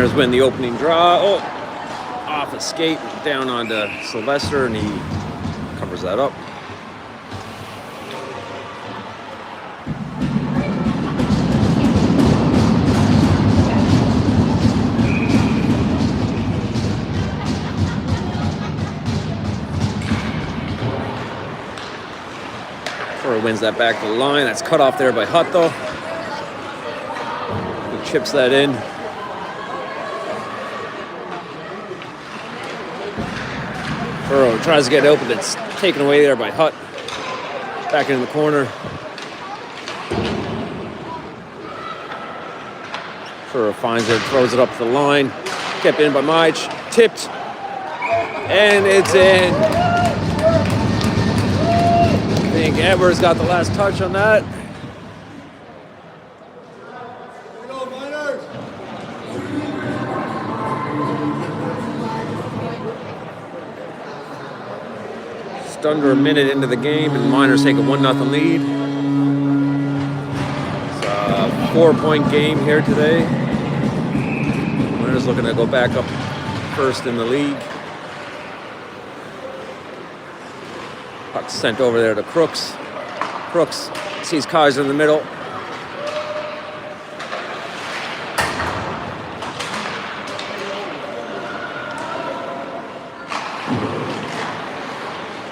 Miners win the opening draw. Oh, off a skate down onto Sylvester, and he covers that up. Truro wins that back to the line. That's cut off there by Hutt, though. He chips that in. Truro tries to get it open. It's taken away there by Hutt. Back in the corner. Truro finds it, throws it up the line. Kept in by Mike. Tipped. And it's in. I think Edwards got the last touch on that. Just under a minute into the game, and Miners take a 1-0 lead. It's a 4-point game here today. Miners looking to go back up first in the league. Puck sent over there to Crooks. Crooks sees Kaiser in the middle.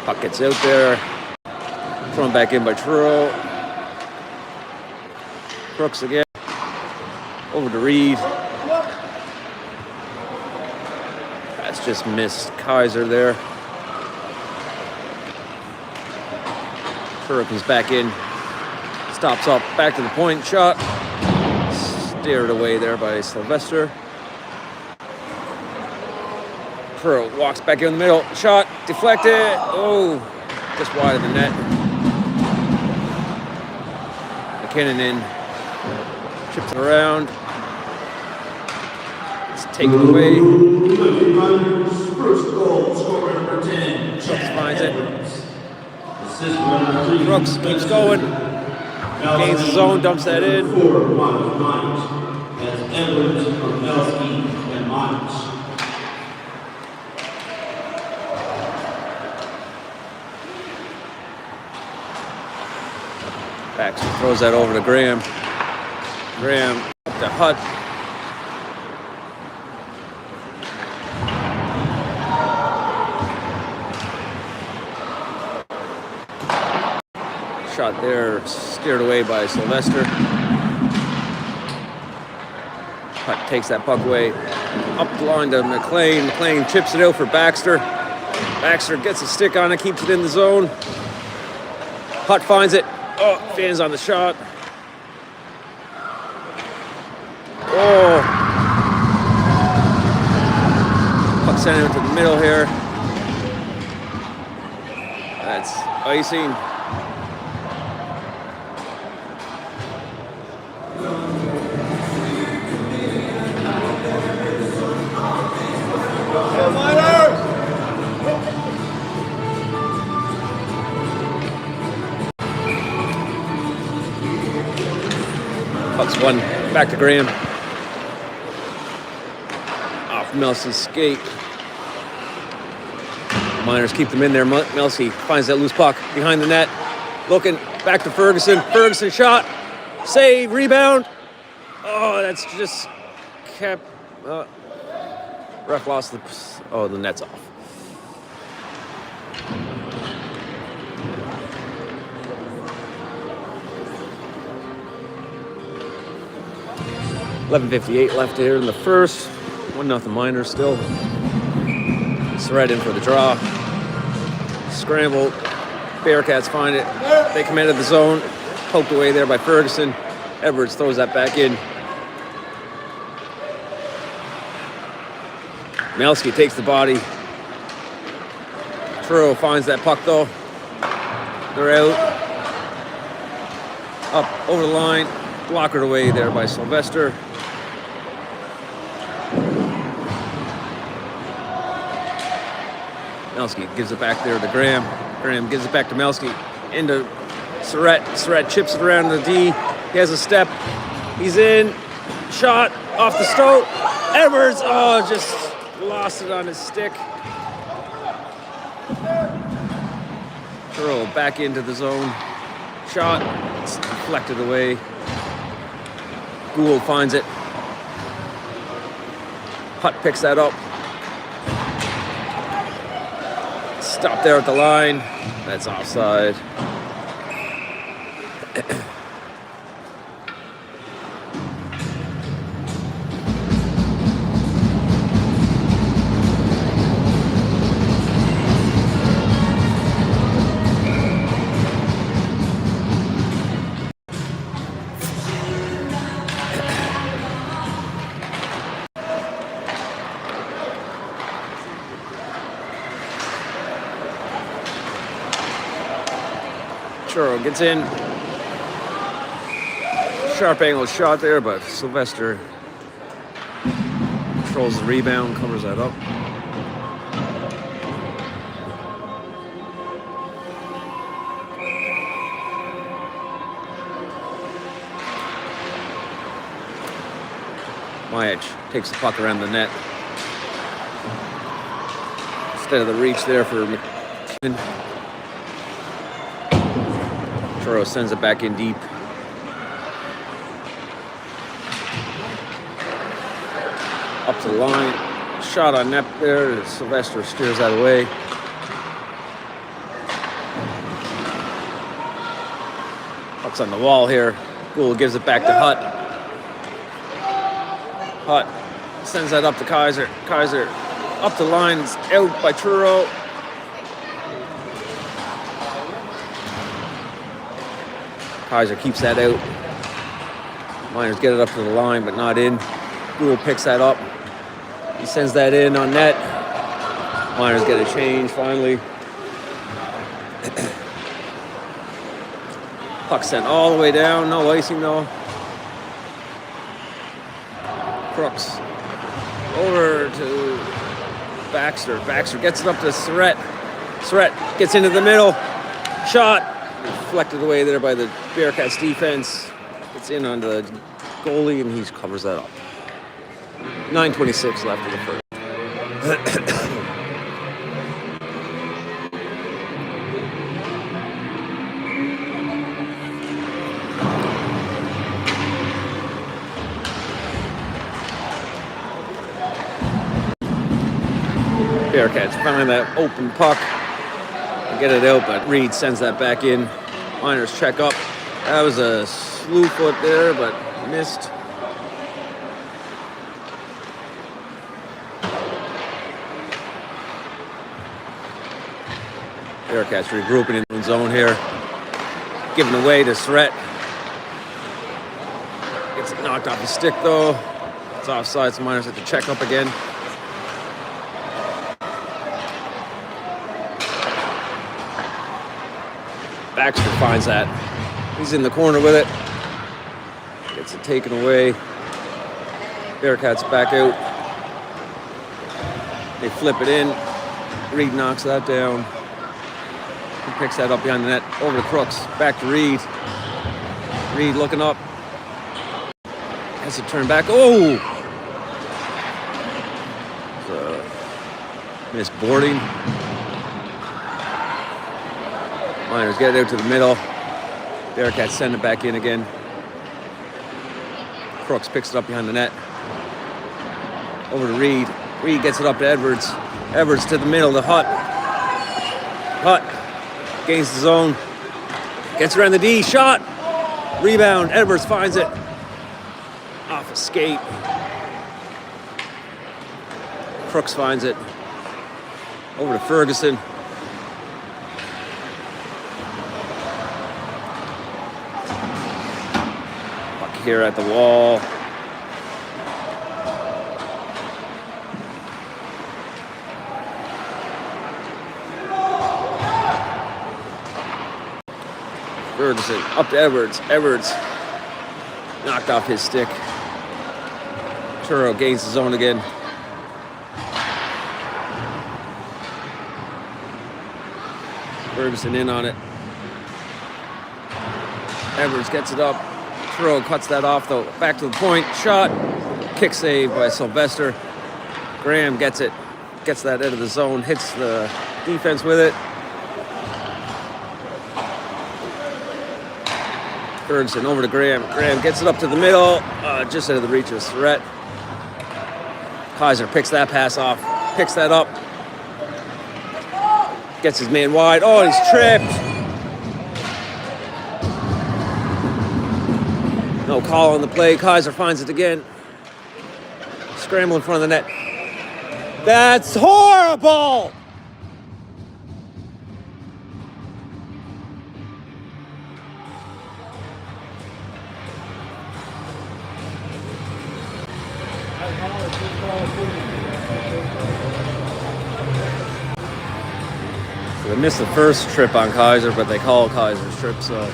Puck gets out there. Thrown back in by Truro. Crooks again. Over to Reed. That's just missed Kaiser there. Truro comes back in, stops up, back to the point, shot. Steered away there by Sylvester. Truro walks back in the middle, shot, deflected. Oh, just wide of the net. McKinnon in, chips it around. It's taken away. First goal, scorer number 10, Chad finds it. Edwards. Brooks keeps going, gains his zone, dumps that in. That's Edwards, Pavelski, and Myers. Baxter throws that over to Graham. Graham up to Hutt. Shot there, steered away by Sylvester. Hutt takes that puck away. Up the line to McLean. McLean chips it out for Baxter. Baxter gets a stick on it, keeps it in the zone. Hutt finds it. Oh, fans on the shot. Oh. Puck sent it into the middle here. That's icing. Puck's one back to Graham. Off Melsey's skate. Miners keep them in there. Melsey finds that loose puck behind the net. Looking back to Ferguson. Ferguson shot. Save. Rebound. Oh, that's just kept. Ref lost the. Oh, the net's off. $11:58 left here in the first. 1-0 Miners still. Surratt in for the draw. Scramble. Bearcats find it. They come into the zone. Poked away there by Ferguson. Edwards throws that back in. Melski takes the body. Truro finds that puck though. They're out. Up over the line. Blockered away there by Sylvester. Melski gives it back there to Graham. Graham gives it back to Melski. Into Surratt. Surratt chips it around the D. He has a step. He's in. Shot off the stoat. Edwards, oh, just lost it on his stick. Truro back into the zone. Shot, it's deflected away. Gould finds it. Hutt picks that up. Stop there at the line. That's offside. Truro gets in. Sharp angle shot there, but Sylvester controls the rebound, covers that up. Majic takes the puck around the net. Instead of the reach there for McKinnon. Truro sends it back in deep. Up to the line. Shot on net there. Sylvester steers that away. Puck's on the wall here. Gould gives it back to Hutt. Hutt sends that up to Kaiser. Kaiser up the line. It's out by Truro. Kaiser keeps that out. Miners get it up to the line, but not in. Gould picks that up. He sends that in on net. Miners get a change finally. Puck sent all the way down. No icing though. Crooks over to Baxter. Baxter gets it up to Surratt. Surratt gets into the middle. Shot. Deflected away there by the Bearcats defense. It's in on the goalie and he covers that up. 9:26 left in the first. Bearcats find that open puck. Get it out, but Reed sends that back in. Miners check up. That was a slew foot there, but missed. Bearcats regrouping in the zone here. Giving away to Surratt. Gets it knocked off his stick though. It's offside, so Miners have to check up again. Baxter finds that. He's in the corner with it. Gets it taken away. Bearcats back out. They flip it in. Reed knocks that down. He picks that up behind the net. Over to Crooks. Back to Reed. Reed looking up. Has to turn back. Oh! Missed boarding. Miners get it out to the middle. Bearcats send it back in again. Crooks picks it up behind the net. Over to Reed. Reed gets it up to Edwards. Edwards to the middle to Hutt. Hutt gains the zone. Gets around the D. Shot. Rebound. Edwards finds it. Off a skate. Crooks finds it. Over to Ferguson. Here at the wall. Ferguson up to Edwards. Edwards knocked off his stick. Truro gains the zone again. Ferguson in on it. Edwards gets it up. Truro cuts that off though. Back to the point. Shot. Kick save by Sylvester. Graham gets it. Gets that out of the zone. Hits the defense with it. Ferguson over to Graham. Graham gets it up to the middle. Just out of the reach of Surratt. Kaiser picks that pass off. Picks that up. Gets his man wide. Oh, he's tripped. No call on the play. Kaiser finds it again. Scramble in front of the net. That's horrible! So they missed the first trip on Kaiser, but they call Kaiser's trip, so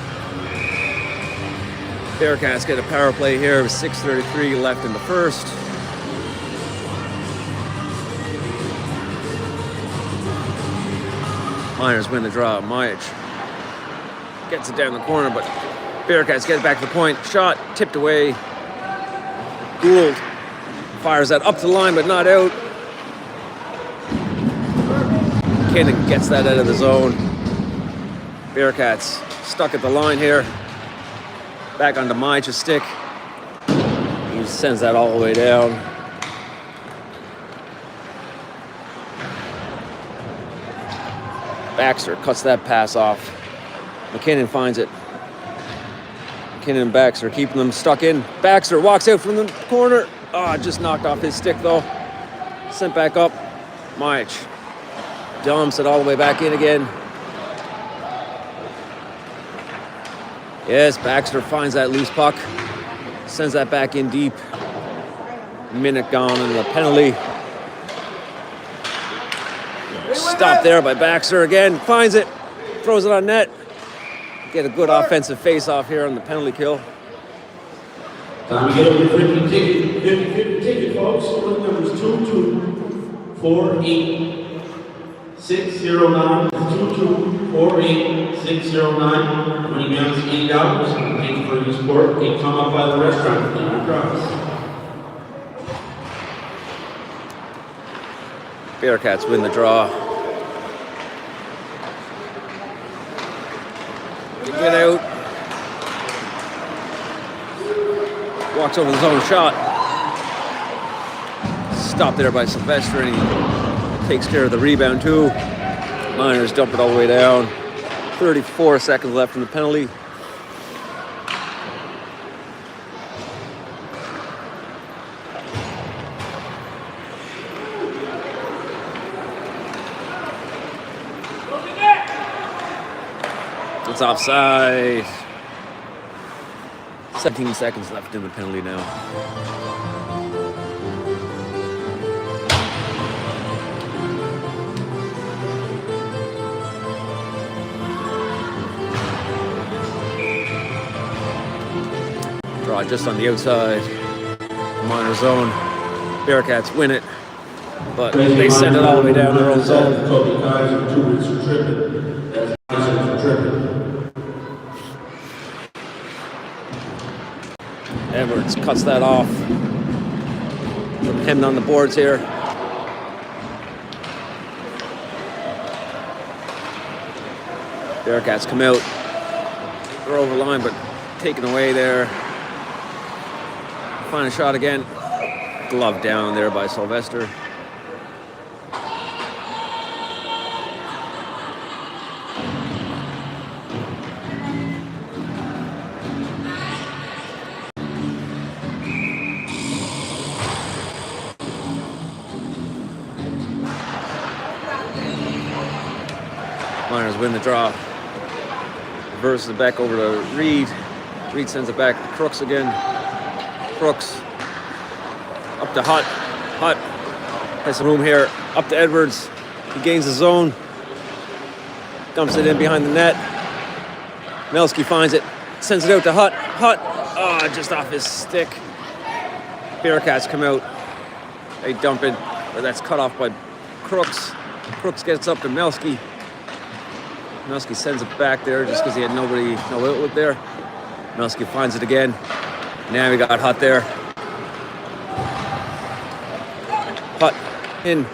Bearcats get a power play here with 6:33 left in the first. Miners win the draw. Majic gets it down the corner, but Bearcats get it back to the point. Shot tipped away. Gould fires that up to the line, but not out. McKinnon gets that out of the zone. Bearcats stuck at the line here. Back onto Majic's stick. He sends that all the way down. Baxter cuts that pass off. McKinnon finds it. McKinnon and Baxter keeping them stuck in. Baxter walks out from the corner. Just knocked off his stick though. Sent back up. Majic dumps it all the way back in again. Yes, Baxter finds that loose puck. Sends that back in deep. Minute gone and the penalty. Stopped there by Baxter again. Finds it. Throws it on net. Get a good offensive face-off here on the penalty kill. Time to get over the 50 ticket, folks. Order numbers 2248-609. 2248-609. Money amounts $80. Thank you for your support. Can come up by the restaurant. Thank you, Cross. Bearcats win the draw. Get out. Walks over the zone shot. Stopped there by Sylvester, and he takes care of the rebound too. Miners dump it all the way down. 34 seconds left in the penalty. It's offside. 17 seconds left in the penalty now. Draw just on the outside. Minor zone. Bearcats win it, but they send it all the way down their own zone. Edwards cuts that off. Hemmed on the boards here. Bearcats come out. They're over the line, but taken away there. Final shot again. Glove down there by Sylvester. Miners win the draw. Reverses it back over to Reed. Reed sends it back to Crooks again. Crooks up to Hutt. Hutt has some room here. Up to Edwards. He gains the zone. Dumps it in behind the net. Melski finds it. Sends it out to Hutt. Hutt. Just off his stick. Bearcats come out. They dump it. But that's cut off by Crooks. Crooks gets up to Melski. Melski sends it back there just because he had no outlet there. Melski finds it again. Now we got Hutt there. Hut in.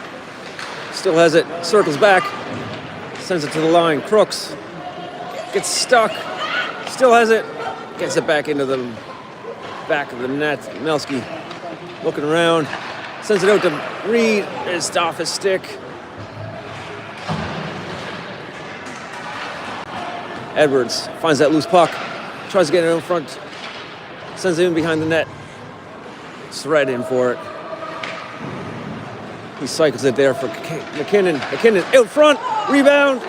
Still has it. Circles back. Sends it to the line. Crooks. Gets stuck. Still has it. Gets it back into the back of the net. Melski looking around. Sends it out to Reed. It's off his stick. Edwards finds that loose puck. Tries to get it in front. Sends it in behind the net. Thread in for it. He cycles it there for McKinnon. McKinnon out front. Rebound.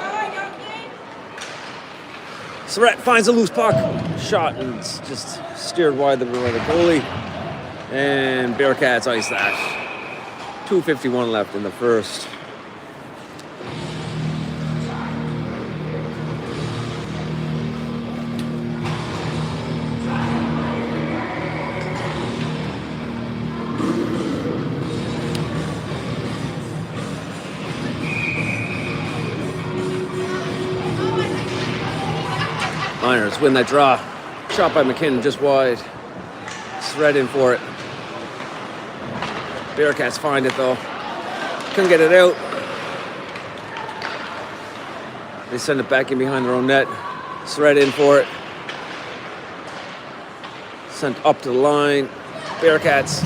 Surratt finds a loose puck. Shot and it's just steered wide by the goalie. And Bearcats ice that. 2:51 left in the first. Miners win that draw. Shot by McKinnon just wide. Thread in for it. Bearcats find it though. Couldn't get it out. They send it back in behind their own net. Thread in for it. Sent up to the line. Bearcats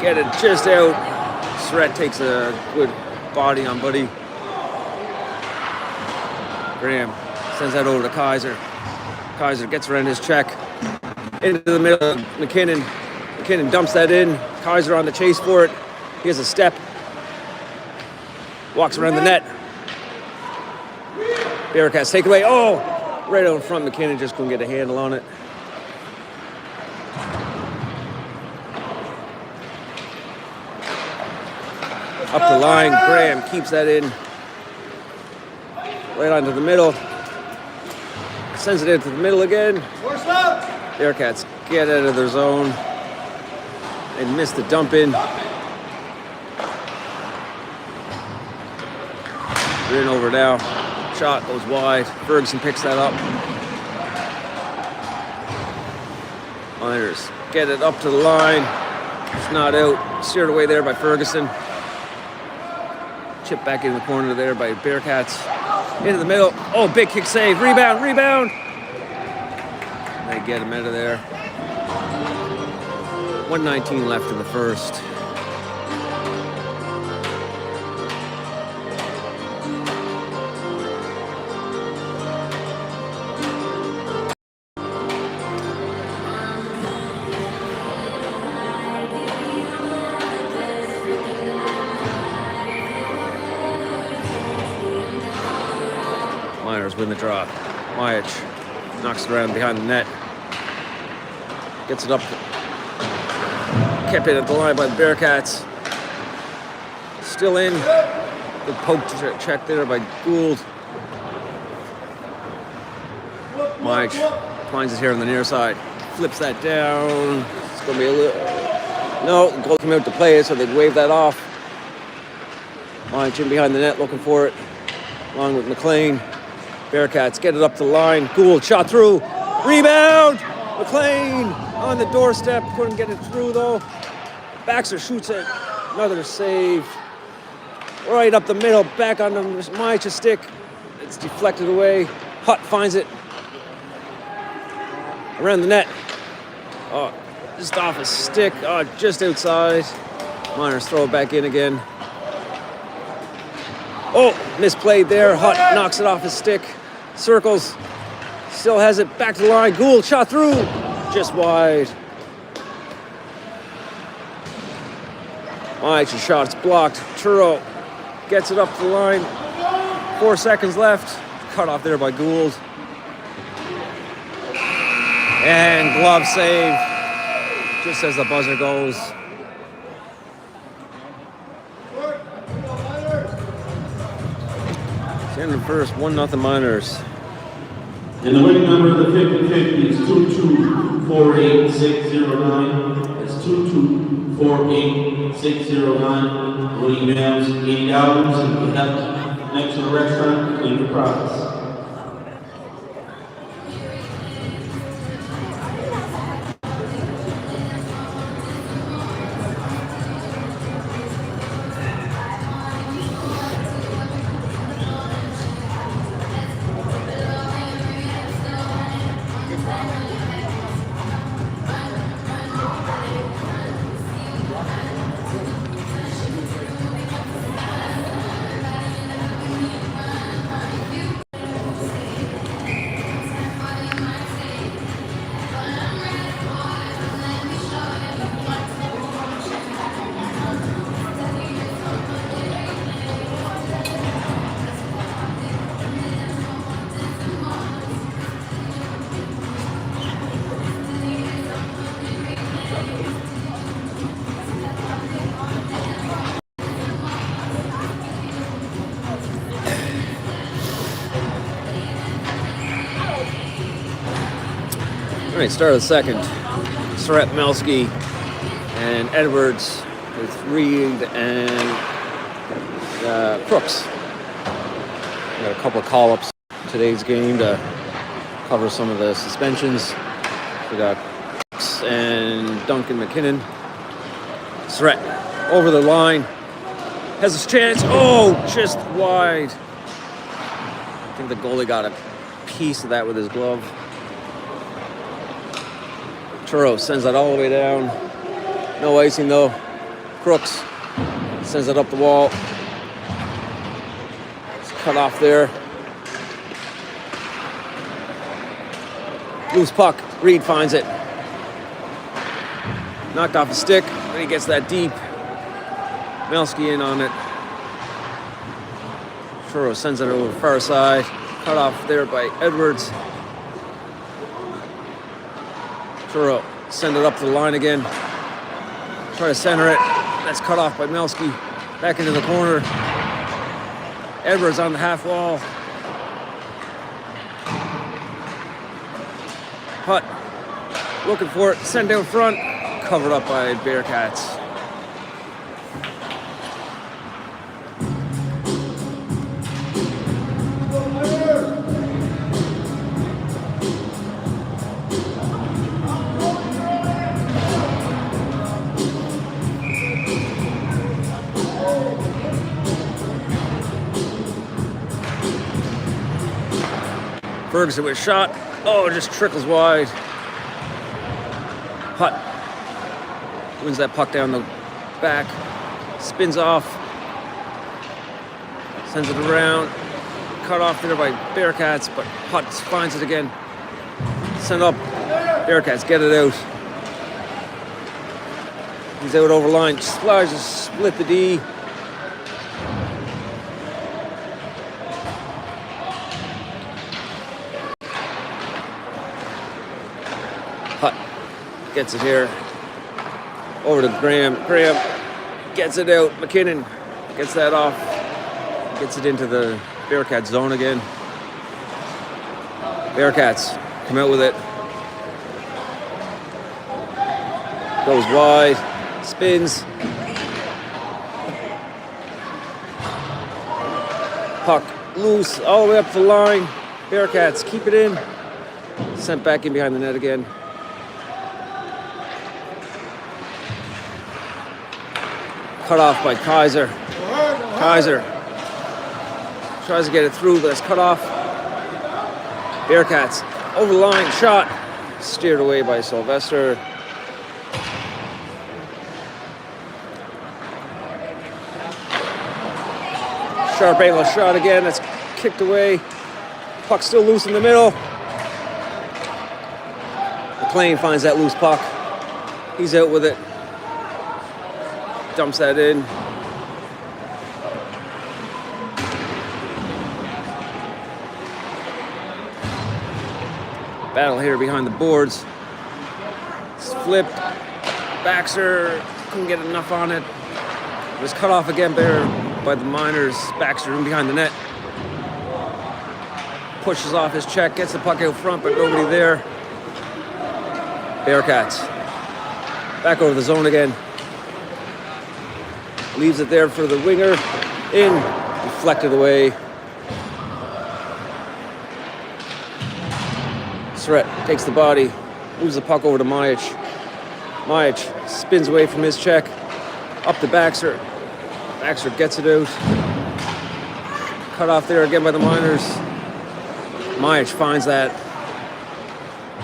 get it just out. Thread takes a good body on Buddy. Graham sends that over to Kaiser. Kaiser gets around his check. Into the middle, McKinnon. McKinnon dumps that in. Kaiser on the chase for it. He has a step. Walks around the net. Bearcats take away. Oh! Right out in front. McKinnon just couldn't get a handle on it. Up the line. Graham keeps that in. Right onto the middle. Sends it into the middle again. Bearcats get out of their zone. They missed the dump in. They're in over now. Shot goes wide. Ferguson picks that up. Miners get it up to the line. It's not out. Steered away there by Ferguson. Chip back in the corner there by Bearcats. Into the middle. Oh, big kick save. Rebound, rebound. They get him out of there. 1:19 left in the first. Miners win the draw. Majic knocks it around behind the net. Gets it up. Kept it at the line by the Bearcats. Still in. Good poke check there by Gould. Majic finds it here on the near side. Flips that down. It's going to be a little... No, the goal came out to play it, so they'd wave that off. Majic in behind the net looking for it. Along with McLean. Bearcats get it up the line. Gould shot through. Rebound! McLean on the doorstep. Couldn't get it through though. Baxter shoots it. Another save. Right up the middle. Back on the Majic's stick. It's deflected away. Hutt finds it. Around the net. Oh, just off his stick. Oh, just outside. Miners throw it back in again. Oh, misplayed there. Hutt knocks it off his stick. Circles. Still has it. Back to the line. Gould shot through. Just wide. Majic's shot's blocked. Truro gets it up the line. 4 seconds left. Cut off there by Gould. And glove save. Just as the buzzer goes. It's the end of the first. 1-0 Miners. And the winning number of the 50-50 is 2248609. That's 2248609. Winning unanimous $80. And we have next to the restaurant, clean the prize. right, start of the second. Surratt, Melski, and Edwards with Reed and Crooks. We got a couple of call-ups today's game to cover some of the suspensions. We got Crooks and Duncan McKinnon. Surratt over the line. Has a chance. Oh, just wide. I think the goalie got a piece of that with his glove. Truro sends that all the way down. No icing though. Crooks sends it up the wall. It's cut off there. Loose puck. Reed finds it. Knocked off a stick. Then he gets that deep. Melski in on it. Truro sends it over the far side. Cut off there by Edwards. Truro send it up to the line again. Try to center it. That's cut off by Melski. Back into the corner. Edwards on the half wall. Hutt looking for it. Sent down front. Covered up by Bearcats. Ferguson with a shot. Oh, it just trickles wide. Hutt wins that puck down the back. Spins off. Sends it around. Cut off there by Bearcats, but Hutt finds it again. Send up. Bearcats get it out. He's out over line. Slides to split the D. Hutt gets it here. Over to Graham. Graham gets it out. McKinnon gets that off. Gets it into the Bearcats zone again. Bearcats come out with it. Goes wide. Spins. Puck loose all the way up the line. Bearcats keep it in. Sent back in behind the net again. Cut off by Kaiser. Kaiser tries to get it through, but it's cut off. Bearcats over the line, shot. Steered away by Sylvester. Sharp angle shot again, that's kicked away. Puck still loose in the middle. McLean finds that loose puck. He's out with it. Dumps that in. Battle here behind the boards. It's flipped. Baxter couldn't get enough on it. It was cut off again there by the Miners. Baxter in behind the net. Pushes off his check, gets the puck out front, but nobody there. Bearcats. Back over the zone again. Leaves it there for the winger. In. Deflected away. Surratt takes the body. Moves the puck over to Majic. Majic spins away from his check. Up to Baxter. Baxter gets it out. Cut off there again by the Miners. Majic finds that.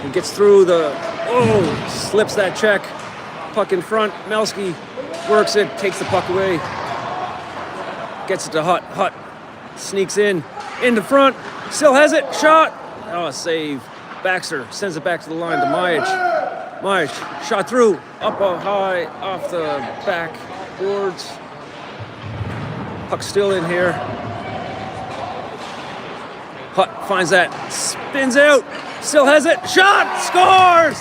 He gets through the... Oh! Slips that check. Puck in front. Melski works it, takes the puck away. Gets it to Hutt. Hutt sneaks in the front. Still has it. Shot. Oh, save. Baxter sends it back to the line to Majic. Majic shot through. Up high off the back boards. Puck still in here. Hutt finds that. Spins out. Still has it. Shot. Scores.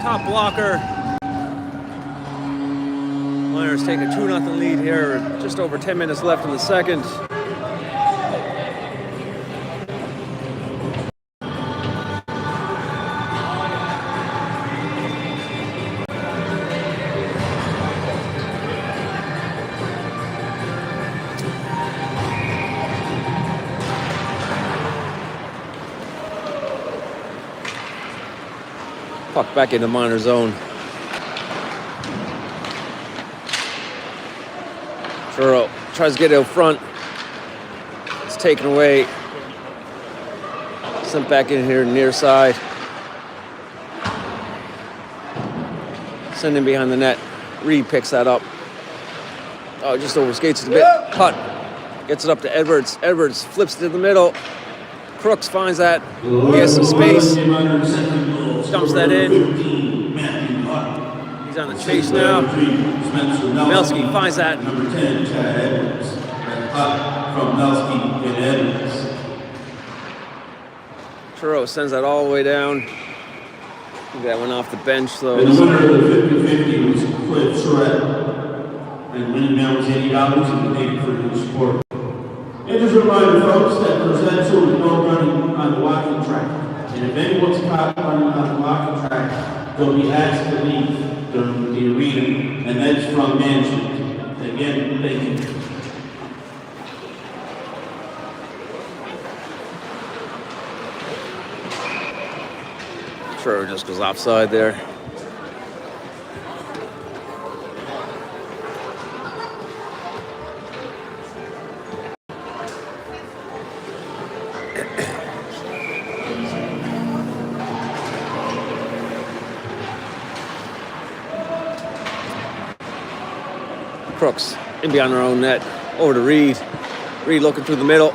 Top blocker. Miners take a 2-0 lead here. Just over 10 minutes left in the second. Puck back into minor zone. Truro tries to get out front. It's taken away. Sent back in here near side. Send him behind the net. Reed picks that up. Oh, just overskates it a bit. Cut. Gets it up to Edwards. Edwards flips to the middle. Crooks finds that. He has some space. Dumps that in. He's on the chase now. Melski finds that. Number 10, Chad Edwards. From Melski and Edwards. Truro sends that all the way down. That went off the bench, though. And the winner of the 50-50 was Cliff Surratt. And winning now was $80 and thank you for your support. And just a reminder, folks, that there's absolutely no running on the walking track. And if anyone's caught running on the walking track, they'll be asked to leave during the arena, and that's from management. Again, thank you. Truro just goes offside there. Crooks in beyond their own net. Over to Reed. Reed looking through the middle.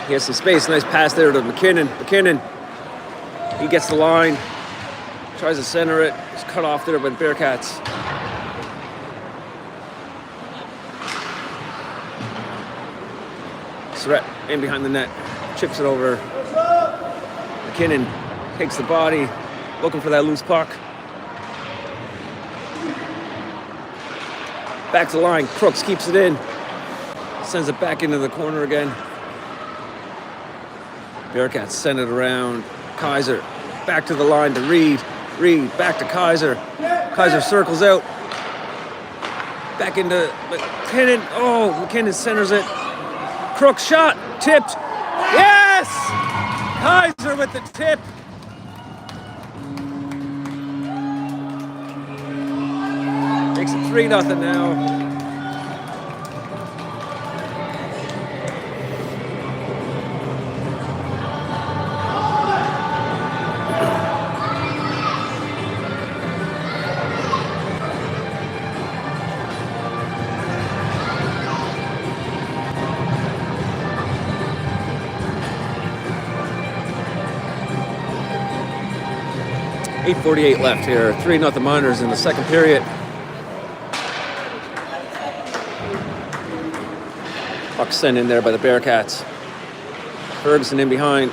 He has some space. Nice pass there to McKinnon. McKinnon. He gets the line. Tries to center it. It's cut off there by the Bearcats. Surratt in behind the net. Chips it over. McKinnon takes the body. Looking for that loose puck. Back to the line. Crooks keeps it in. Sends it back into the corner again. Bearcats send it around. Kaiser back to the line to Reed. Reed back to Kaiser. Kaiser circles out. Back into McKinnon. Oh, McKinnon centers it. Crooks shot. Tipped. Yes! Kaiser with the tip. Makes it 3-0 now. .8:48 left here. 3-0 Miners in the second period. Puck sent in there by the Bearcats. Ferguson in behind.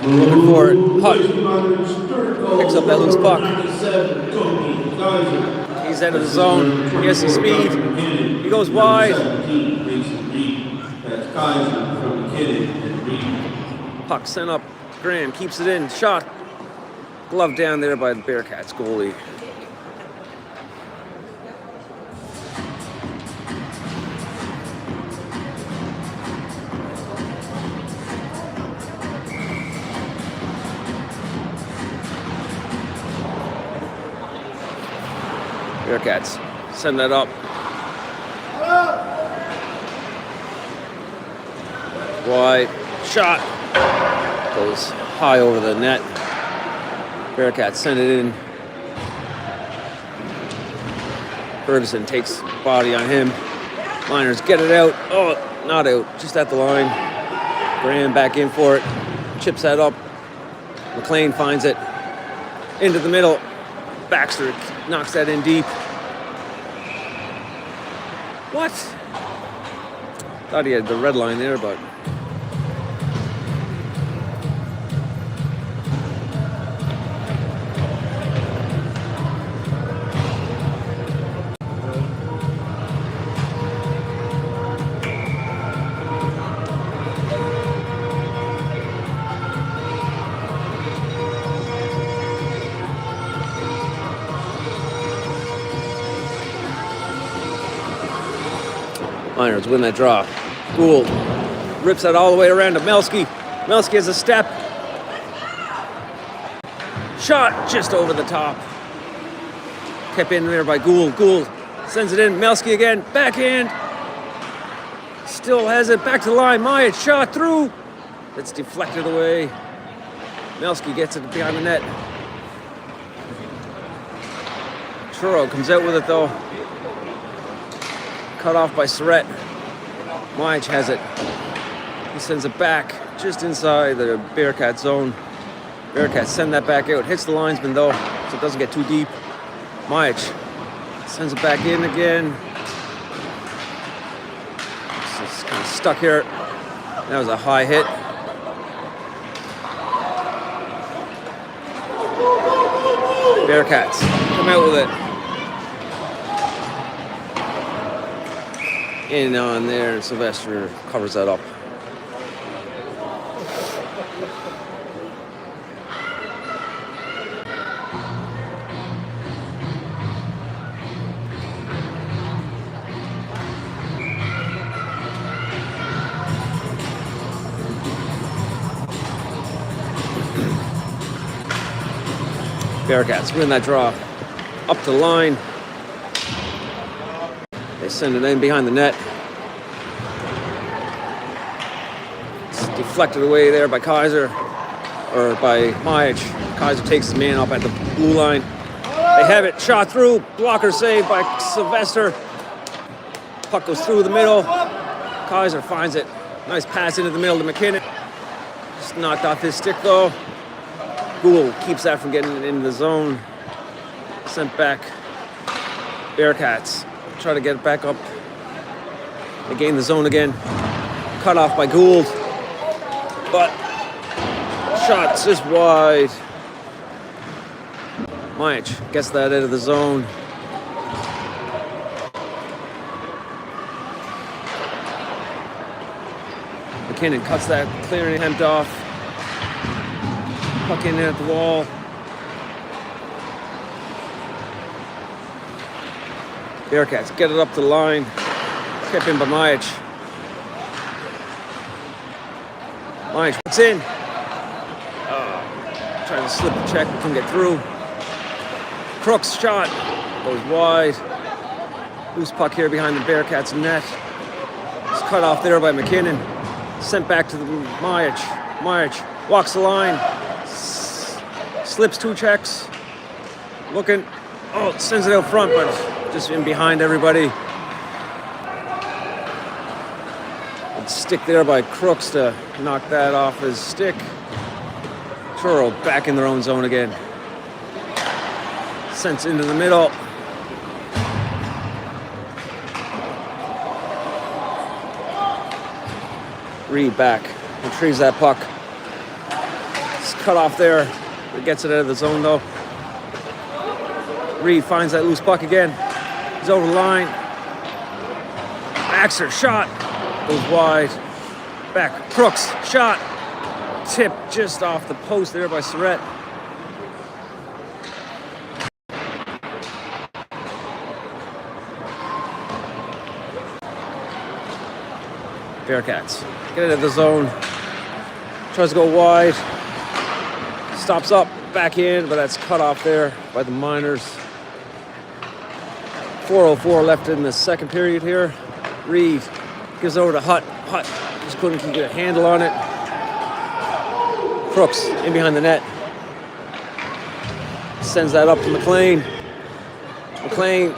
Looking for it. Hutt picks up that loose puck. He's out of the zone. He has some speed. He goes wide. Puck sent up. Graham keeps it in. Shot. Glove down there by the Bearcats goalie. Bearcats send that up. Wide shot. Goes high over the net. Bearcats send it in. Ferguson takes body on him. Miners get it out. Oh, not out. Just at the line. Graham back in for it. Chips that up. McLean finds it. Into the middle. Baxter knocks that in deep. What? Thought he had the red line there, but... Miners win that draw. Gould rips that all the way around to Melski. Melski has a step. shot just over the top. Kept in there by Gould. Gould sends it in. Melski again. Backhand. Still has it. Back to the line. Majic shot through. It's deflected away. Melski gets it behind the net. Truro comes out with it though. Cut off by Surratt. Majic has it. He sends it back just inside the Bearcat zone. Bearcats send that back out. Hits the linesman though, so it doesn't get too deep. Majic sends it back in again. It's kind of stuck here. That was a high hit. Bearcats come out with it. In on there, and Sylvester covers that up. Bearcats win that draw. Up the line. They send it in behind the net. It's deflected away there by Kaiser, or by Majic. Kaiser takes his man up at the blue line. They have it, shot through, blocker saved by Sylvester. Puck goes through the middle. Kaiser finds it. Nice pass into the middle to McKinnon. Just knocked off his stick though. Gould keeps that from getting into the zone. Sent back. Bearcats try to get it back up. They gain the zone again. Cut off by Gould. But shots just wide. Majic gets that out of the zone. McKinnon cuts that clearing attempt off. Puck in at the wall. Bearcats get it up the line. Kept in by Majic. Majic puts in. Trying to slip the check, but couldn't get through. Crooks shot goes wide. Loose puck here behind the Bearcats net. It's cut off there by McKinnon. Sent back to the Majic. Majic walks the line. Slips two checks. Looking. Oh, sends it out front, but just in behind everybody. Good stick there by Crooks to knock that off his stick. Truro back in their own zone again. Sent into the middle. Reed back. Retrieves that puck. It's cut off there. It gets it out of the zone though. Reed finds that loose puck again. He's over the line. Axer shot. Goes wide. Back. Crooks shot. Tip just off the post there by Surratt. Bearcats get it out of the zone. Tries to go wide. Stops up, back in, but that's cut off there by the Miners. 4:04 left in the second period here. Reed gives over to Hutt. Hutt just couldn't get a handle on it. Crooks in behind the net. Sends that up to McLean. McLean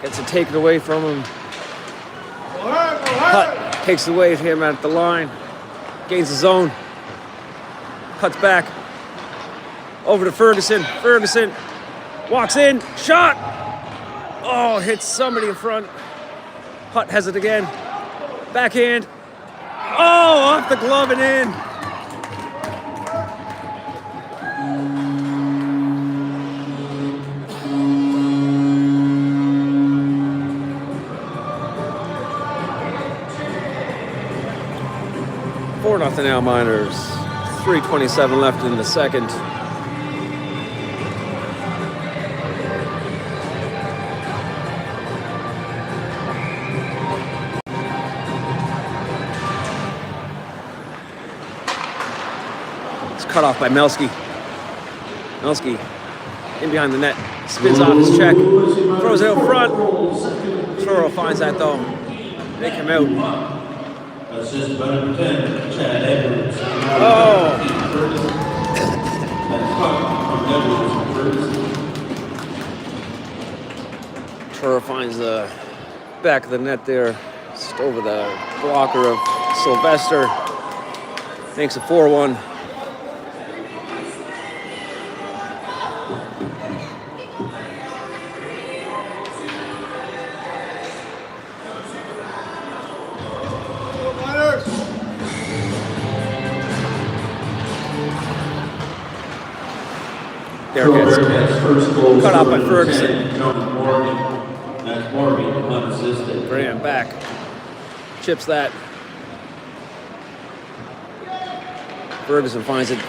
gets it taken away from him. Hutt takes it away from him at the line. Gains the zone. Cuts back. Over to Ferguson. Ferguson walks in. Shot! Oh, hits somebody in front. Hutt has it again. Backhand. Oh, off the glove and in. Nothing now, Miners. 3:27 left in the second. It's cut off by Melski. Melski in behind the net, spins off his check, throws it out front. Truro finds that though. They come out. Assist by number 10, Chad Edwards. Oh! Truro finds the back of the net there, just over the blocker of Sylvester. Makes it 4-1. Bearcats first goal cut off by Ferguson. That's Morgan, unassisted. Graham back. Chips that. Ferguson finds it.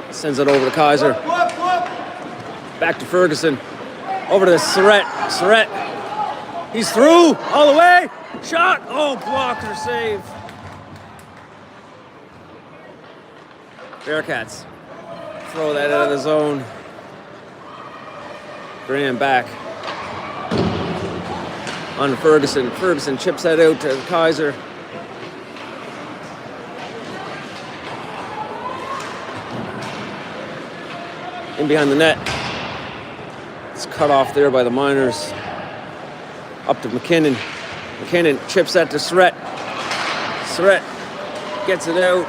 Sends it over to Kaiser. Back to Ferguson. Over to Surratt. Surratt. He's through. All the way. Shot. Oh, blocker save. Bearcats throw that out of the zone. Graham back on Ferguson. Ferguson chips that out to Kaiser. In behind the net. It's cut off there by the Miners. Up to McKinnon. McKinnon chips that to Surratt. Surratt gets it out.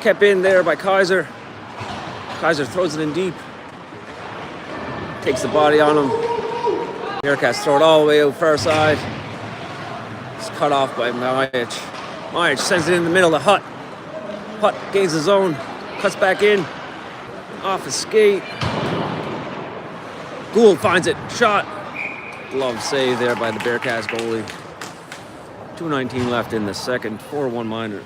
Kept in there by Kaiser. Kaiser throws it in deep. Takes the body on him. Bearcats throw it all the way out far side. It's cut off by Majic. Majic sends it in the middle of Hutt. Hutt gains his own. Cuts back in. Off his skate. Gould finds it. Shot. Glove save there by the Bearcats goalie. 2:19 left in the second. 4-1 Miners.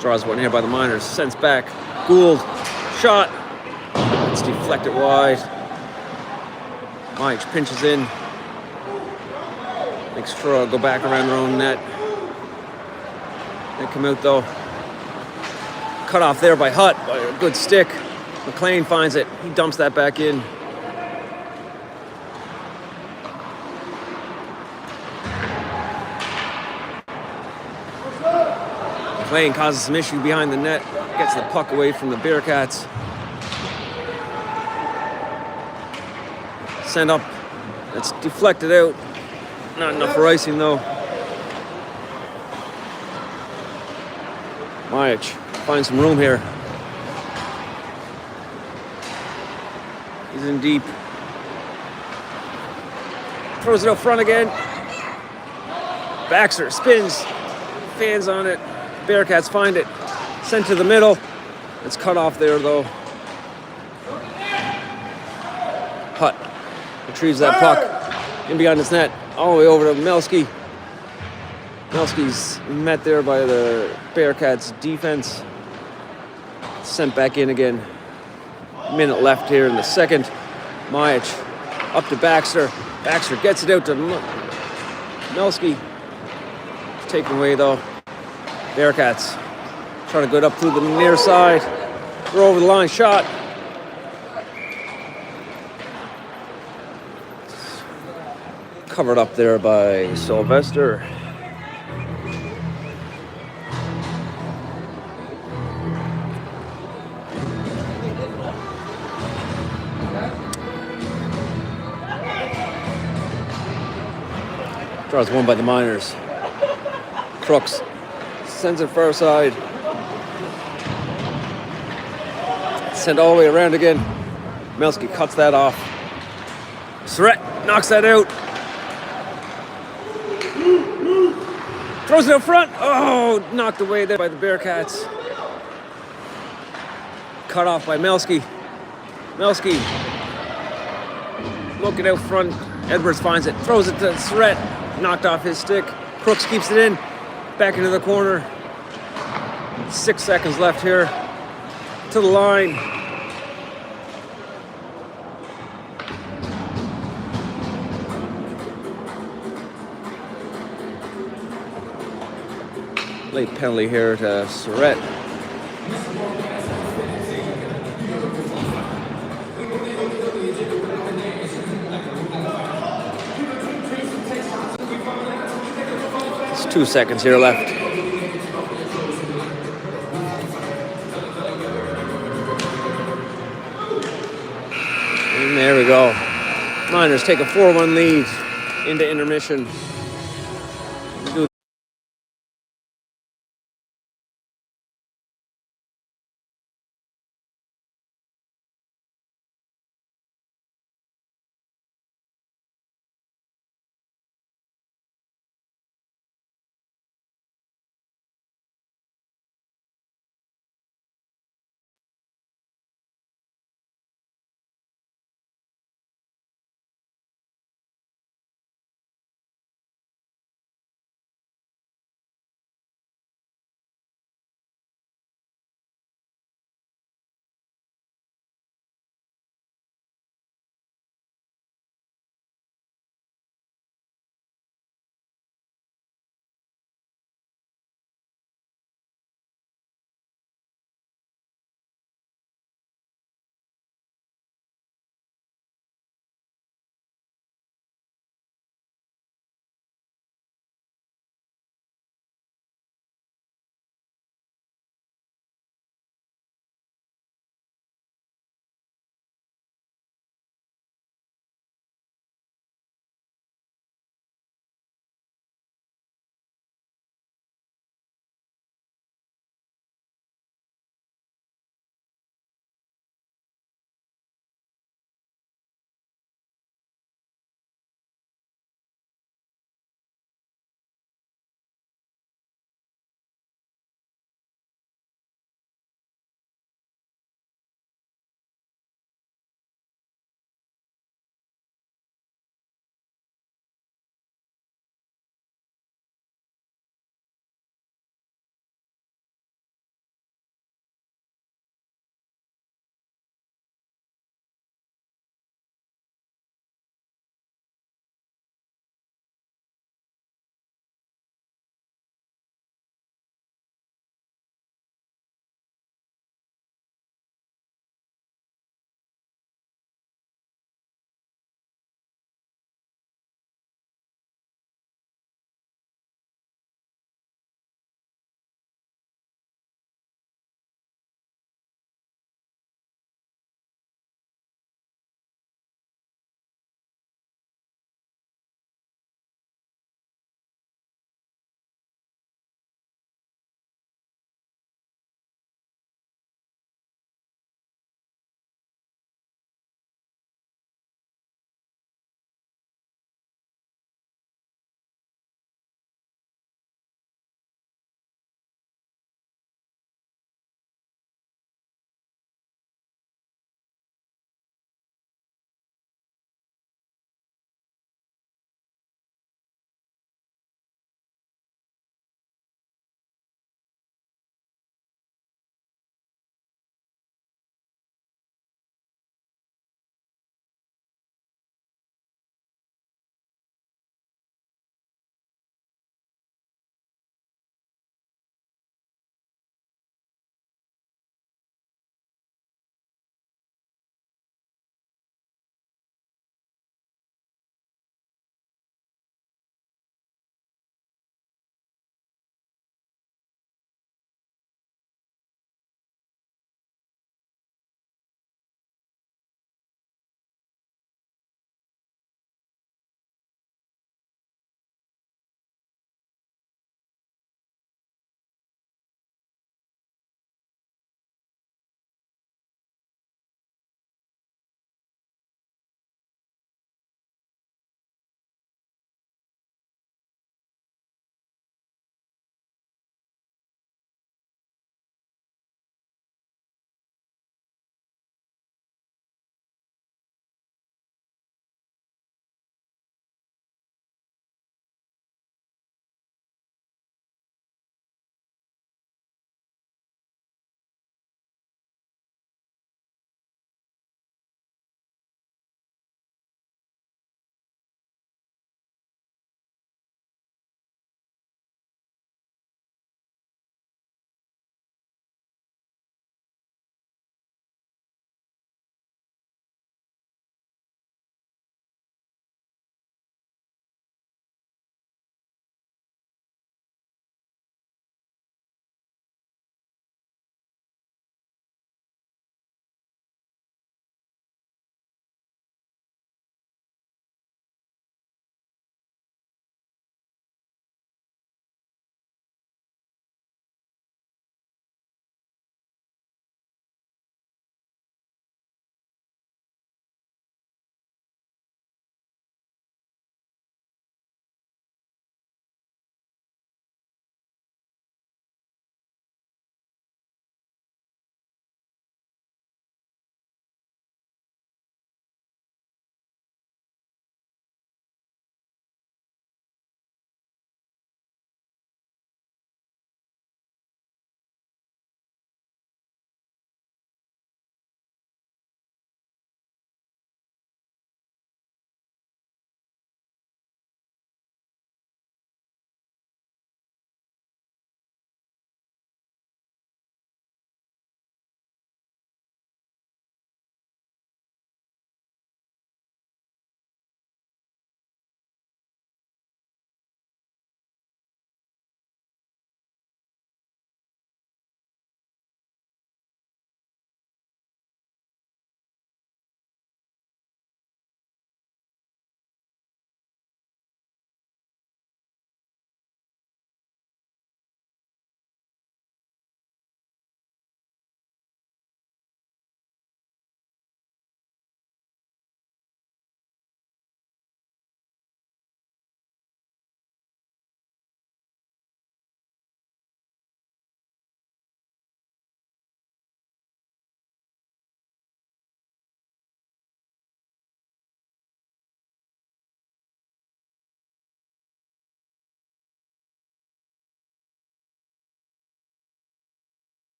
Draws one here by the Miners. Sends back. Gould. Shot. It's deflected wide. Mike pinches in. Makes Truro go back around their own net. They come out though. Cut off there by Hutt. By a good stick. McLean finds it. He dumps that back in. McLean causes some issue behind the net. Gets the puck away from the Bearcats. Send up. It's deflected out. Not enough for icing though. Majic finds some room here. He's in deep. Throws it up front again. Baxter spins. Fans on it. Bearcats find it. Sent to the middle. It's cut off there though. Hutt retrieves that puck in behind his net. All the way over to Melski. Melski's met there by the Bearcats defense. Sent back in again. Minute left here in the second. Majic up to Baxter. Baxter gets it out to Melski. Taken away though. Bearcats trying to go up through the near side. Throw over the line, shot. Covered up there by Sylvester. Draws one by the Miners. Crooks sends it far side. Sent all the way around again. Melski cuts that off. Surratt knocks that out. Throws it up front. Oh, knocked away there by the Bearcats. Cut off by Melski. Melski looking out front. Edwards finds it. Throws it to Surratt. Knocked off his stick. Crooks keeps it in. Back into the corner. 6 seconds left here. To the line. Late penalty here to Surratt. It's 2 seconds here left. And there we go. Miners take a 4-1 lead into intermission.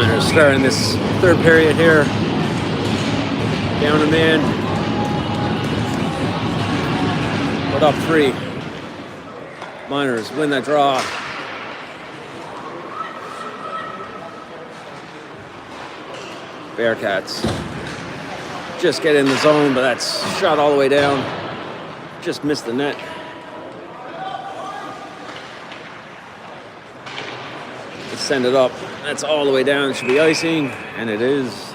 Miners starting this third period here. Down a man. But up 3. Miners win that draw. Bearcats just get in the zone, but that's shot all the way down. Just missed the net. Let's send it up. That's all the way down. It should be icing, and it is.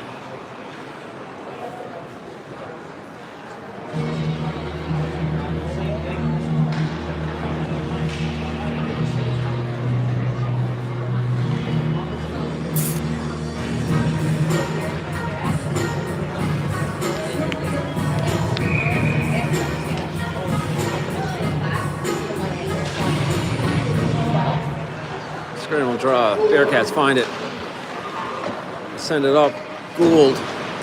Scramble draw. Bearcats find it. Send it up. Gould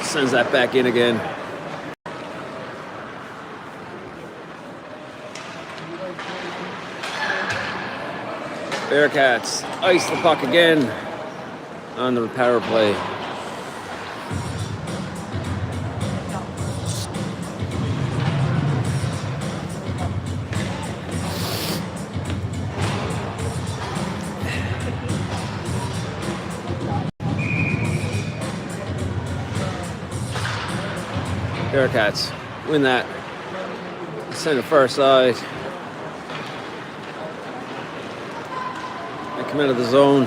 sends that back in again. Bearcats ice the puck again on the power play. Bearcats win that. Send it far side. They come out of the zone.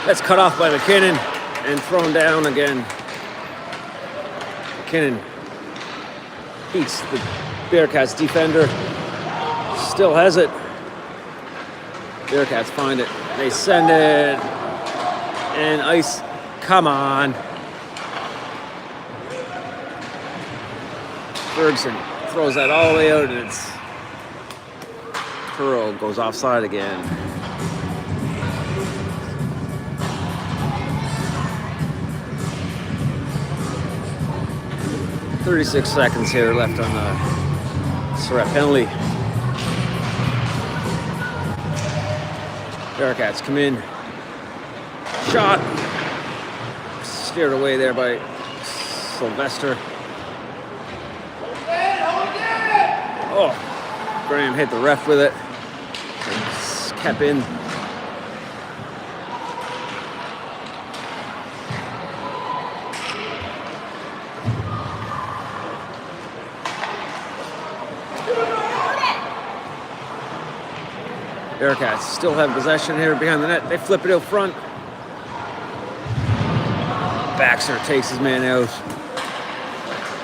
That's cut off by McKinnon and thrown down again. McKinnon beats the Bearcats defender. Still has it. Bearcats find it. They send it. And ice. Come on. Bergson throws that all the way out, and it's Truro goes offside again. "36 seconds here left on the Surratt penalty. Bearcats come in. Shot. Steered away there by Sylvester. Oh, Graham hit the ref with it. Kept in. Bearcats still have possession here behind the net. They flip it out front. Baxter takes his man out.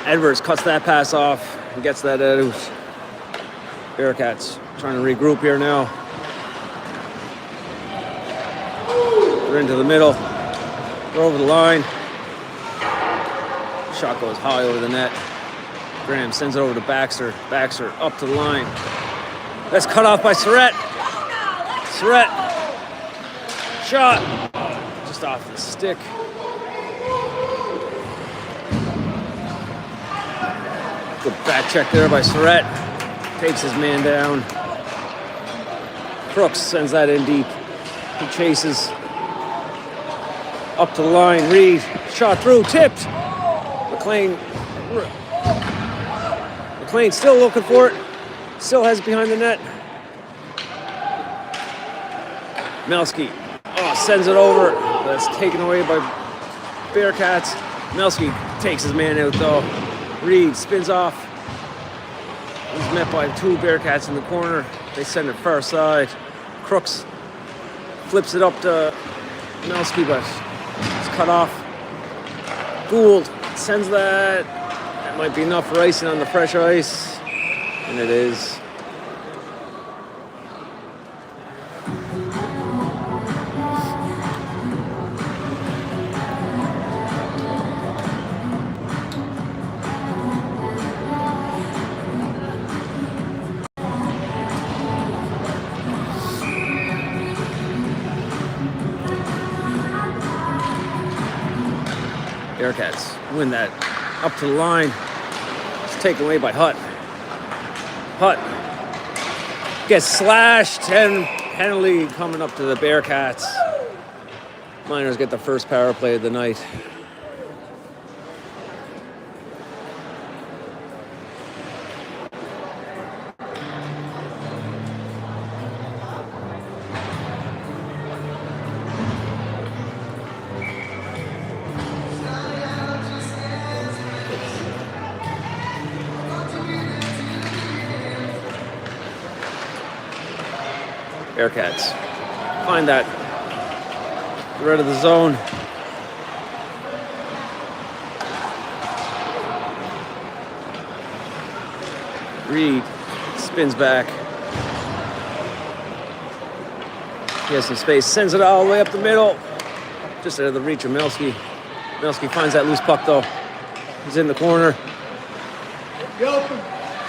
Edwards cuts that pass off and gets that out. Bearcats trying to regroup here now. They're into the middle. They're over the line. Shot goes high over the net. Graham sends it over to Baxter. Baxter up to the line. That's cut off by Surratt. Surratt. Shot. Just off the stick. Good back check there by Surratt. Takes his man down. Crooks sends that in deep. He chases. Up to the line. Reed. Shot through. Tipped. McLean still looking for it. Still has it behind the net. Melski. Oh, sends it over. That's taken away by Bearcats. Melski takes his man out though. Reed spins off. He's met by 2 Bearcats in the corner. They send it far side. Crooks flips it up to Melski, but it's cut off. Gould sends that. That might be enough for icing on the fresh ice. And it is. Bearcats win that up to the line. It's taken away by Hutt. Hutt gets slashed and penalty coming up to the Bearcats. Miners get the first power play of the night. Bearcats find that red of the zone. Reed spins back. He has some space, sends it all the way up the middle. Just out of the reach of Melski. Melski finds that loose puck though. He's in the corner.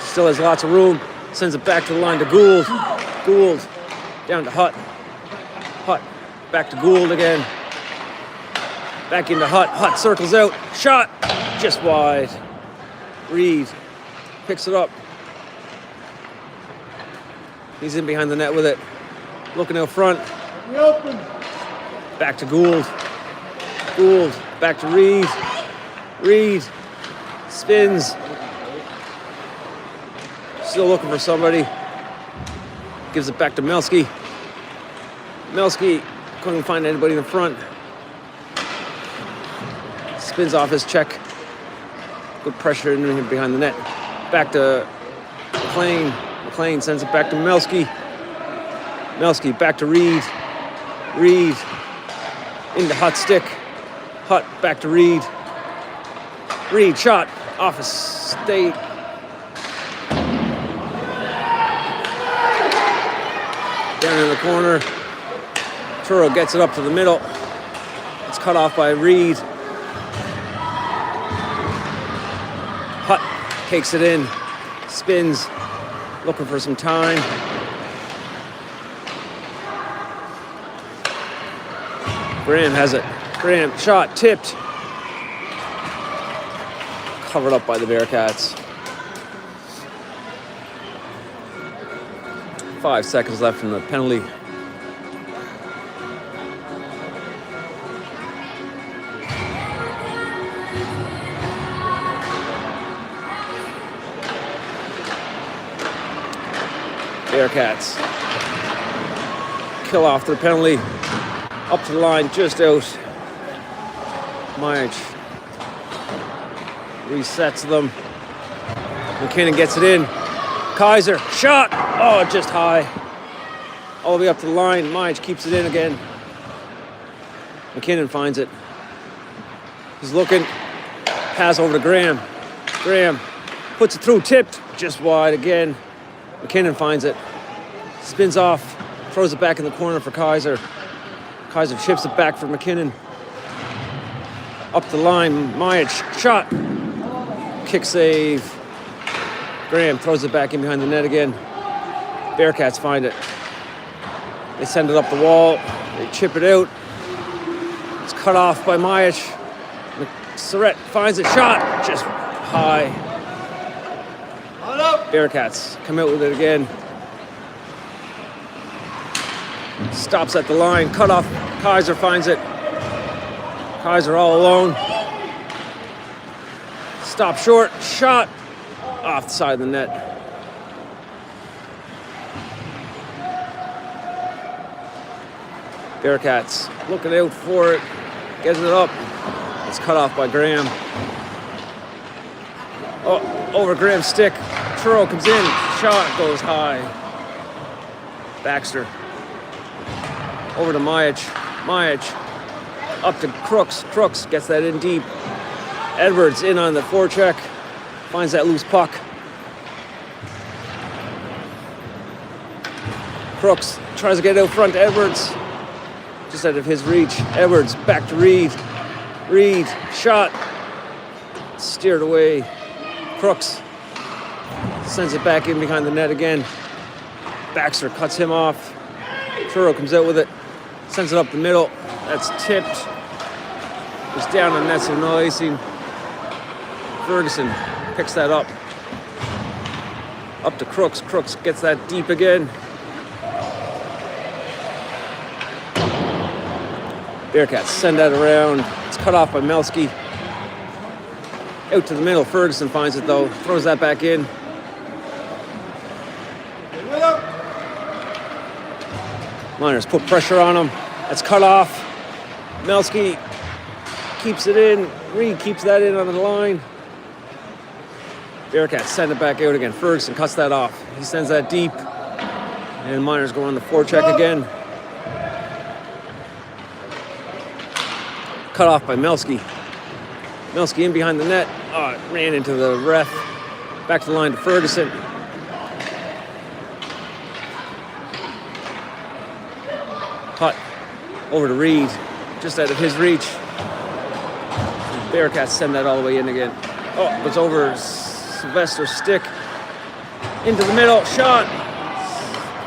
Still has lots of room. Sends it back to the line to Gould. Gould down to Hutt. Hutt back to Gould again. Back into Hutt. Hutt circles out. Shot just wide. Reed picks it up. He's in behind the net with it. Looking out front. Back to Gould. Gould back to Reed. Reed spins. Still looking for somebody. Gives it back to Melski. Melski couldn't find anybody in the front. Spins off his check. Good pressure in him behind the net. Back to McLean. McLean sends it back to Melski. Melski back to Reed. Reed into Hutt stick. Hutt back to Reed. Reed shot off his state. Down in the corner. Truro gets it up to the middle. It's cut off by Reed. Hutt takes it in. Spins. Looking for some time. Graham has it. Graham shot tipped. Covered up by the Bearcats. 5 seconds left from the penalty. Bearcats kill off their penalty. Up to the line, just out. Myage resets them. McKinnon gets it in. Kaiser, shot! Oh, just high. All the way up to the line. Myage keeps it in again. McKinnon finds it. He's looking. Pass over to Graham. Graham puts it through, tipped. Just wide again. McKinnon finds it. Spins off. Throws it back in the corner for Kaiser. Kaiser chips it back for McKinnon. Up the line. Myage shot. Kick save. Graham throws it back in behind the net again. Bearcats find it. They send it up the wall. They chip it out. It's cut off by Myage. Surrett finds it. Shot. Just high. Bearcats come out with it again. Stops at the line. Cut off. Kaiser finds it. Kaiser all alone. Stop short. Shot. Off the side of the net. Bearcats looking out for it. Gets it up. It's cut off by Graham. Oh, over Graham's stick. Truro comes in. Shot goes high. Baxter. Over to Myage. Myage. Up to Crooks. Crooks gets that in deep. Edwards in on the forecheck. Finds that loose puck. Crooks tries to get out front to Edwards. Just out of his reach. Edwards back to Reed. Reed shot. Steered away. Crooks sends it back in behind the net again. Baxter cuts him off. Truro comes out with it. Sends it up the middle. That's tipped. It's down on net, so no icing. Ferguson picks that up. Up to Crooks. Crooks gets that deep again. Bearcats send that around. It's cut off by Melski. Out to the middle. Ferguson finds it though. Throws that back in. Miners put pressure on him. That's cut off. Melski keeps it in. Reed keeps that in on the line. Bearcats send it back out again. Ferguson cuts that off. He sends that deep. And Miners go on the forecheck again. Cut off by Melski. Melski in behind the net. Oh, it ran into the ref. Back to the line to Ferguson. Putt over to Reed. Just out of his reach. Bearcats send that all the way in again. Oh, it goes over Sylvester's stick. Into the middle. Shot.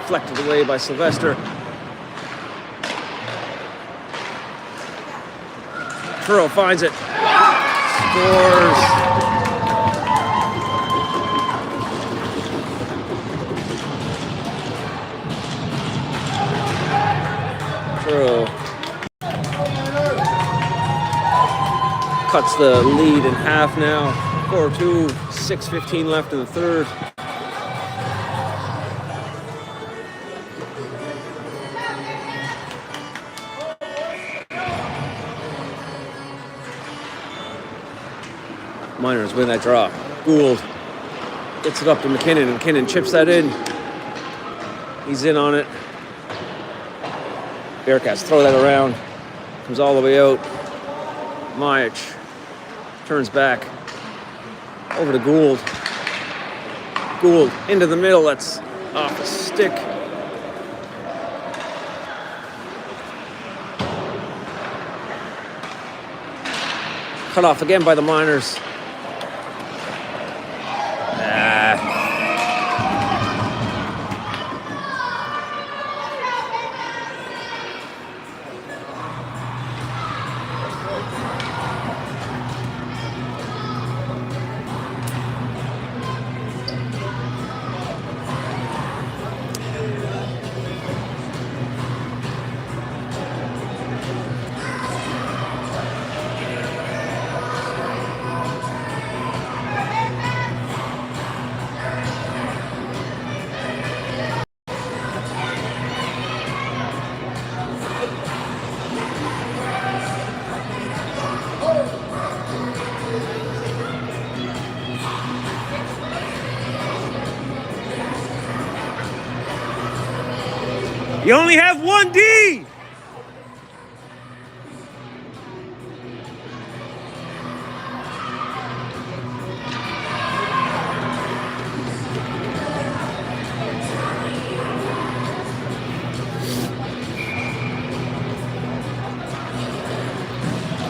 Deflected away by Sylvester. Truro finds it. Scores. Truro cuts the lead in half now. 4-2, 6:15 left in the third. Miners win that draw. Gould gets it up to McKinnon, and McKinnon chips that in. He's in on it. Bearcats throw that around. Comes all the way out. Majic turns back. Over to Gould. Gould into the middle. That's off the stick. Cut off again by the Miners. You only have one D!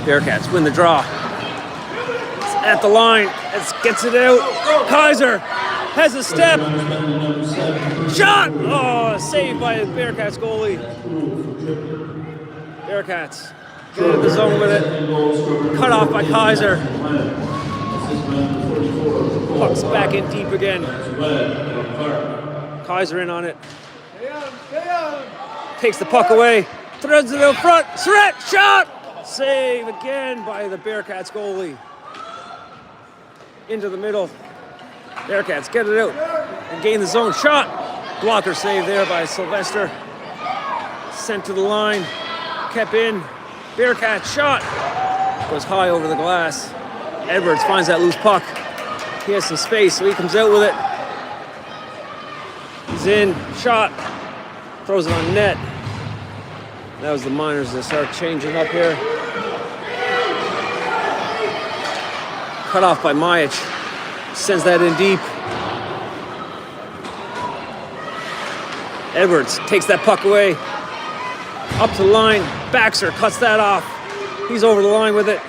Bearcats win the draw. It's at the line. It gets it out. Kaiser has a step. Shot! Oh, saved by the Bearcats goalie. Bearcats get in the zone with it. Cut off by Kaiser. Puck's back in deep again. Kaiser in on it. Takes the puck away. Threads it out front. Surratt! Shot! Save again by the Bearcats goalie. Into the middle. Bearcats get it out and gain the zone. Shot! Blocker save there by Sylvester. Sent to the line. Kept in. Bearcats shot. Goes high over the glass. Edwards finds that loose puck. He has some space, so he comes out with it. He's in. Shot. Throws it on net. That was the Miners that start changing up here. Cut off by Majic. Sends that in deep. Edwards takes that puck away. Up to the line. Baxter cuts that off. He's over the line with it.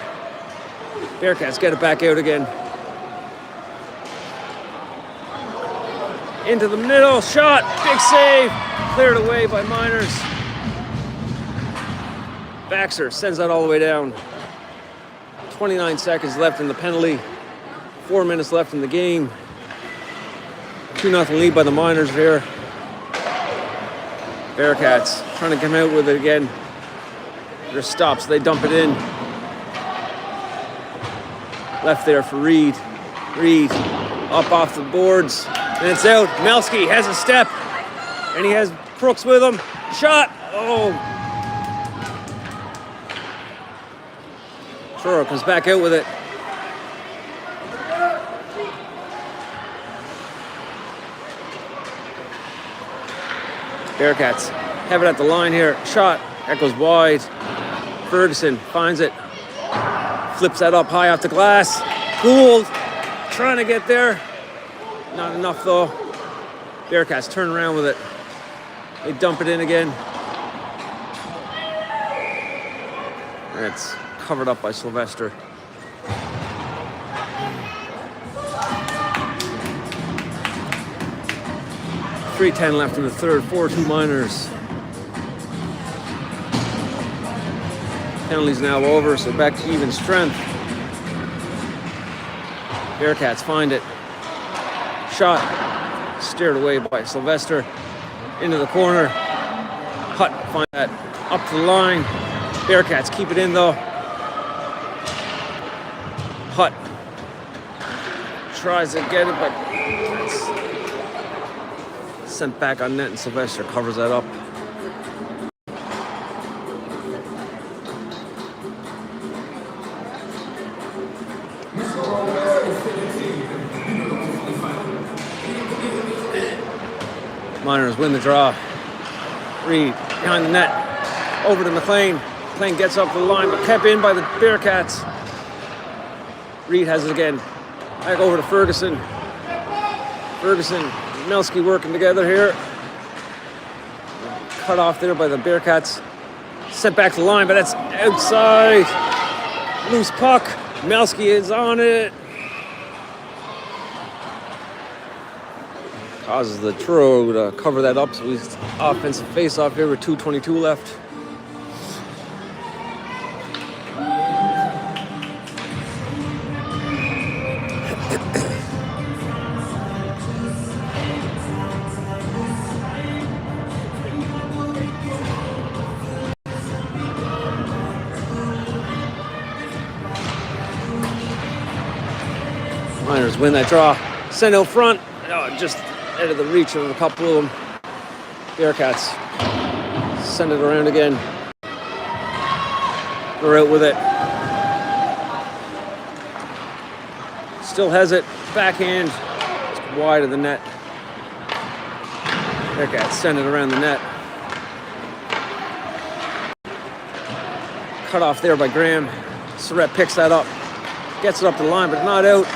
Bearcats get it back out again. Into the middle. Shot. Big save. Cleared away by Miners. Baxter sends that all the way down. 29 seconds left in the penalty. 4 minutes left in the game. 2-0 lead by the Miners here. Bearcats trying to come out with it again. There's stops. They dump it in. Left there for Reed. Reed up off the boards. And it's out. Melski has a step. And he has Brooks with him. Shot. Oh. Truro comes back out with it. Bearcats have it at the line here. Shot. That goes wide. Ferguson finds it. Flips that up high off the glass. Gould trying to get there. Not enough though. Bearcats turn around with it. They dump it in again. And it's covered up by Sylvester. .310 left in the third. 4-2 Miners. Penalty's now over, so back to even strength. Bearcats find it. Shot. Steered away by Sylvester. Into the corner. Hutt find that. Up to the line. Bearcats keep it in though. Hutt tries to get it, but it's sent back on net, and Sylvester covers that up. Miners win the draw. Reed behind the net. Over to McLean. McLean gets up the line, but kept in by the Bearcats. Reed has it again. Back over to Ferguson. Ferguson, Melski working together here. Cut off there by the Bearcats. Sent back to the line, but that's outside. Loose puck. Melski is on it. Causes the Truro to cover that up, so he's offensive face-off here with 2:22 left. Miners win that draw. Send out front. Oh, just out of the reach of a couple of them. Bearcats send it around again. We're out with it. Still has it. Backhand. It's wide of the net. Bearcats send it around the net. Cut off there by Graham. Surratt picks that up. Gets it up the line, but not out.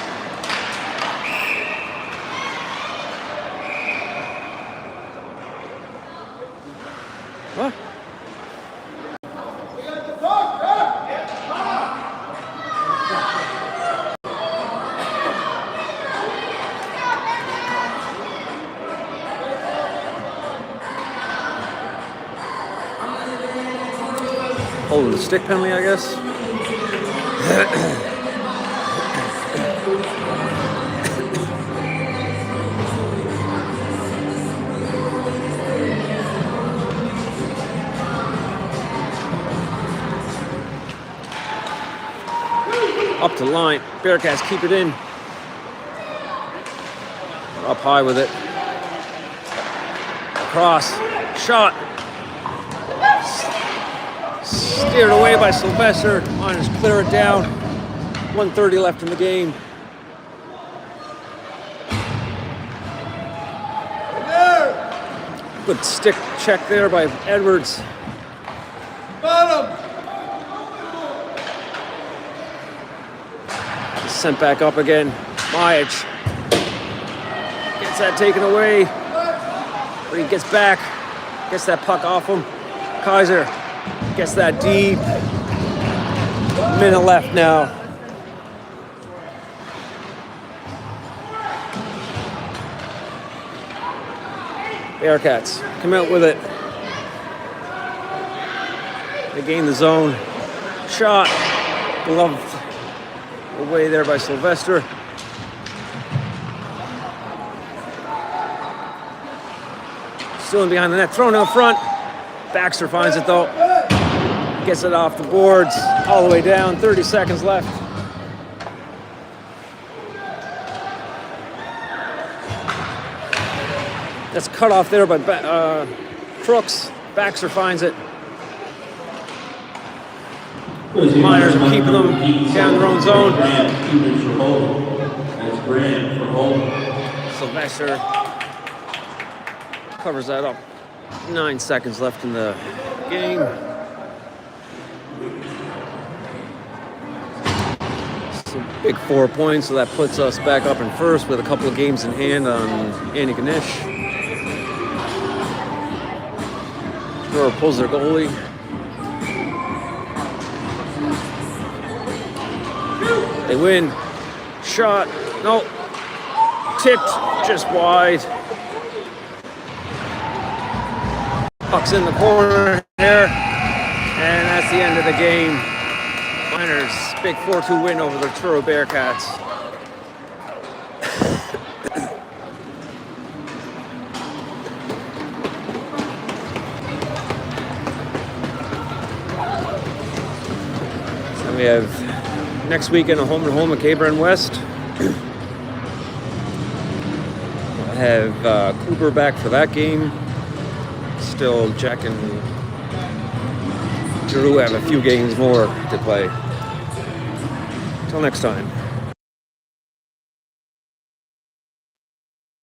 What? Holding the stick penalty, I guess. Up to the line. Bearcats keep it in. Up high with it. Cross. Shot. Steered away by Sylvester. Miners clear it down. 1:30 left in the game. Good stick check there by Edwards. Sent back up again. Majic gets that taken away. But he gets back. Gets that puck off him. Kaiser gets that deep. Minute left now. Bearcats come out with it. They gain the zone. Shot. Gloved away there by Sylvester. Still in behind the net. Thrown out front. Baxter finds it though. Gets it off the boards, all the way down, 30 seconds left. That's cut off there by Crooks. Baxter finds it. Miners are keeping them down their own zone. That's Grant for home. Sylvester covers that up. 9 seconds left in the game. So big 4 points, so that puts us back up in first with a couple of games in hand on Andy Ganesh. Truro pulls their goalie. They win. Shot. No. Tipped. Just wide. Puck's in the corner there. And that's the end of the game. Miners, big 4-2 win over the Truro Bearcats. So we have next weekend a home and home at Cabron West. We'll have Cooper back for that game. Still Jack and Drew have a few games more to play. Till next time.